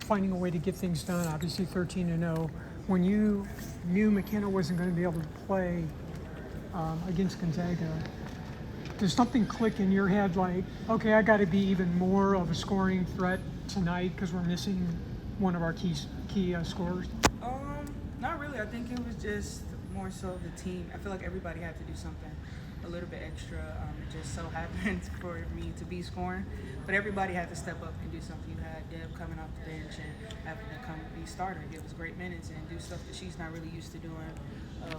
finding a way to get things done. Obviously 13-0. When you knew McKenna wasn't going to be able to play against Gonzaga, does something click in your head like, okay, I got to be even more of a scoring threat tonight because we're missing one of our key scorers? Not really. I think it was just more so the team. I feel like everybody had to do something a little bit extra. It just so happened for me to be scoring, but everybody had to step up and do something. You had Deb coming off the bench and having to come be starter, give us great minutes and do stuff that she's not really used to doing.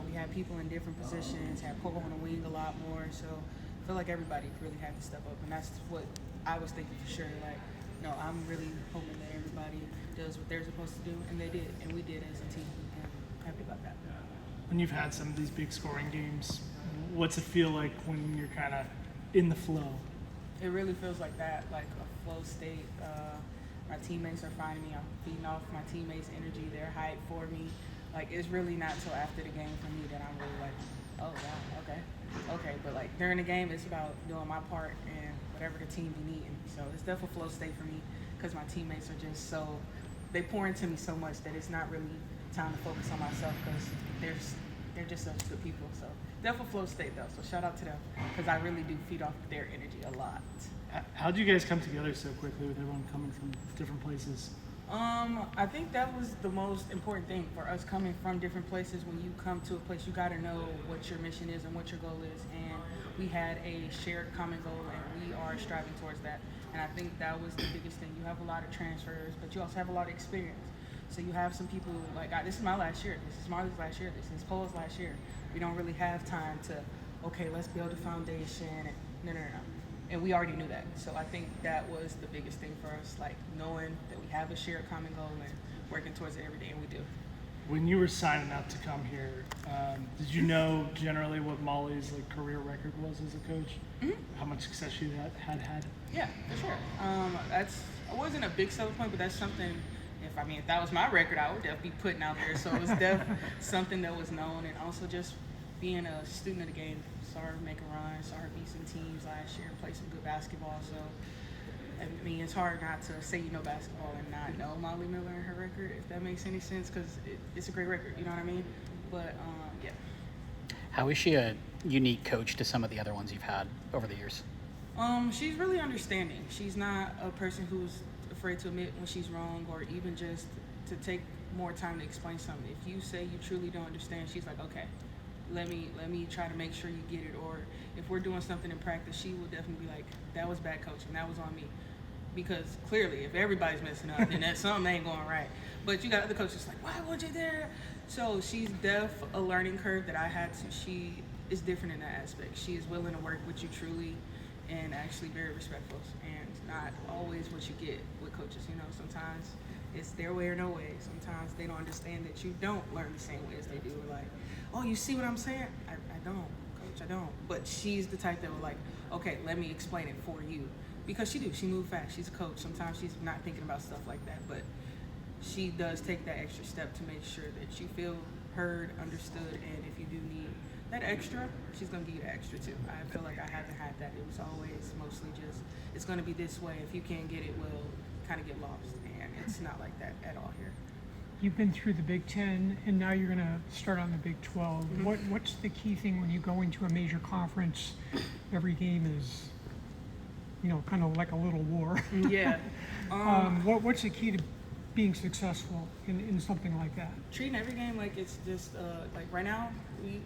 We had people in different positions, had Pogo on the wing a lot more, so I feel like everybody really had to step up, and that's what I was thinking for sure. Like, no, I'm really hoping that everybody does what they're supposed to do, and they did, and we did as a team, and I'm happy about that. When you've had some of these big scoring games, what's it feel like when you're kind of in the flow? It really feels like that, like a flow state. My teammates are finding me. I'm feeding off my teammates' energy, their hype for me. Like, it's really not till after the game for me that I'm really like, oh, wow, okay. But, like, during the game, it's about doing my part and whatever the team be needing. So it's definitely a flow state for me because my teammates are just so, they pour into me so much that it's not really time to focus on myself because they're just such good people. So definitely flow state, though. So shout out to them because I really do feed off their energy a lot. How did you guys come together so quickly with everyone coming from different places? I think that was the most important thing for us coming from different places. When you come to a place, you got to know what your mission is and what your goal is. And we had a shared common goal, and we are striving towards that. And I think that was the biggest thing. You have a lot of transfers, but you also have a lot of experience. So you have some people like, this is my last year. This is Marley's last year. This is Paul's last year. We don't really have time to, okay, let's build a foundation. No. And we already knew that. So I think that was the biggest thing for us, like knowing that we have a shared common goal and working towards it every day, and we do. When you were signing up to come here, did you know generally what Molly's career record was as a coach? Mm-hmm. How much success she had? Yeah, for sure. I wasn't a big selling point, but that's something. If that was my record, I would definitely be putting out there. So it was definitely something that was known, and also just being a student of the game. Saw her make a run, saw her beat some teams last year, play some good basketball. So, it's hard not to say you know basketball and not know Molly Miller and her record, if that makes any sense, because it's a great record, you know what I mean? But, yeah. How is she a unique coach to some of the other ones you've had over the years? She's really understanding. She's not a person who's afraid to admit when she's wrong or even just to take more time to explain something. If you say you truly don't understand, she's like, okay, let me try to make sure you get it. Or if we're doing something in practice, she will definitely be like, that was bad coaching, that was on me. Because clearly, if everybody's messing up, then that's something ain't going right. But you got other coaches like, why weren't you there? So she's a learning curve that I had to. She is different in that aspect. She is willing to work with you truly and actually very respectful, and not always what you get with coaches. Sometimes it's their way or no way. Sometimes they don't understand that you don't learn the same way as they do. We're like, oh, you see what I'm saying? I don't, coach, I don't. But she's the type that will like, okay, let me explain it for you. Because she moves fast. She's a coach. Sometimes she's not thinking about stuff like that, but she does take that extra step to make sure that you feel heard, understood, and if you do need that extra, she's going to give you the extra too. I feel like I haven't had that. It was always mostly just, it's going to be this way. If you can't get it, we'll kind of get lost. And it's not like that at all here. You've been through the Big Ten, and now you're going to start on the Big 12. Mm-hmm. What's the key thing when you go into a major conference? Every game is, kind of like a little war. Yeah. What's the key to being successful in something like that? Treating every game like it's just, like right now, we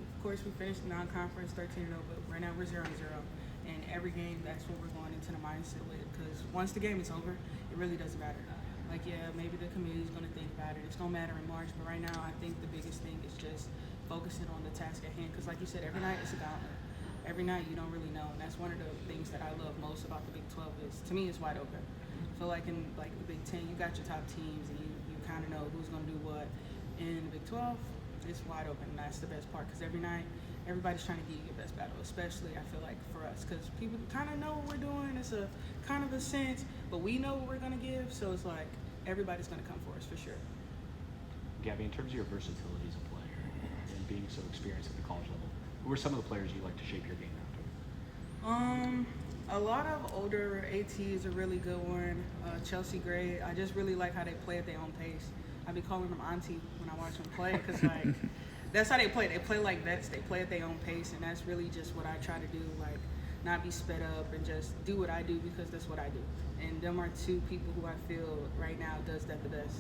finished non-conference 13-0, but right now we're 0-0. And every game, that's what we're going into the mindset with. Because once the game is over, it really doesn't matter. Like, yeah, maybe the committee's going to think about it. It's going to matter in March. But right now, I think the biggest thing is just focusing on the task at hand. Because like you said, every night it's a gauntlet. Every night you don't really know. And that's one of the things that I love most about the Big 12 is, to me, it's wide open. I feel like in the Big 10, you got your top teams and you kind of know who's going to do what. In the Big 12, it's wide open. And that's the best part because every night, everybody's trying to give you your best battle, especially I feel like for us because people kind of know what we're doing. It's a kind of a sense, but we know what we're going to give. So it's like everybody's going to come for us for sure. Gabby, in terms of your versatility as a player and being so experienced at the college level, who are some of the players you like to shape your game after? A lot of older ATs are really good one. Chelsea Gray, I just really like how they play at their own pace. I be calling them auntie when I watch them play because like that's how they play. They play like vets. They play at their own pace, and that's really just what I try to do. Like not be sped up and just do what I do because that's what I do. And them are two people who I feel right now does that the best.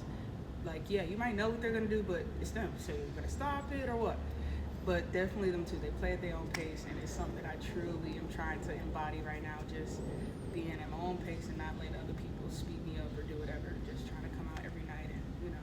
Like yeah, you might know what they're gonna do, but it's them. So you're gonna stop it or what? But definitely them two. They play at their own pace, and it's something that I truly am trying to embody right now. Just being at my own pace and not letting other people speed me up or do whatever. Just trying to come out every night and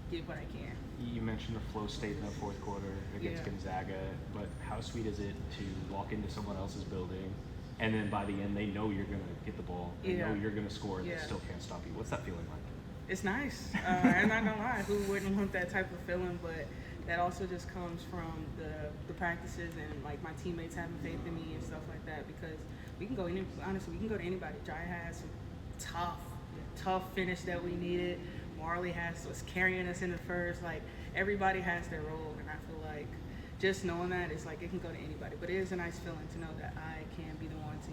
give what I can. You mentioned the flow state in the fourth quarter against Yeah. Gonzaga, but how sweet is it to walk into someone else's building, and then by the end they know you're gonna get the ball, they know you're gonna score, and they Yeah. still can't stop you. What's that feeling like? It's nice. I'm not gonna lie. Who wouldn't want that type of feeling? But that also just comes from the practices and like my teammates having faith in me and stuff like that. Because we can go honestly, we can go to anybody. Jai had some tough finish that we needed. Marley was carrying us in the first. Like everybody has their role, and I feel like just knowing that it's like it can go to anybody. But it is a nice feeling to know that I can be the one to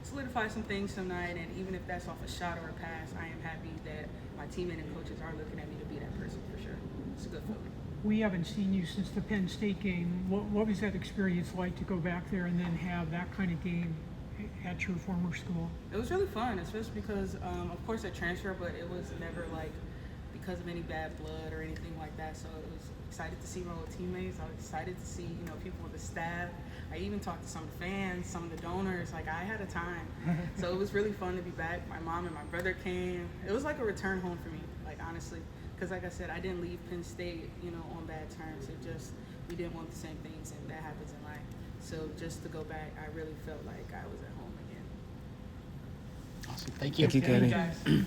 solidify some things tonight. And even if that's off a shot or a pass, I am happy that my teammate and coaches are looking at me to be that person for sure. It's a good feeling. We haven't seen you since the Penn State game. What was that experience like to go back there and then have that kind of game at your former school? It was really fun, especially because, of course, I transferred, but it was never like because of any bad blood or anything like that. So it was excited to see my old teammates. I was excited to see people on the staff. I even talked to some of the fans, some of the donors. Like I had a time, so it was really fun to be back. My mom and my brother came. It was like a return home for me, like honestly, because like I said, I didn't leave Penn State, on bad terms. It just we didn't want the same things, and that happens in life. So just to go back, I really felt like I was at home again. Awesome. Thank you. Thank you, Thank you, Gabby. guys.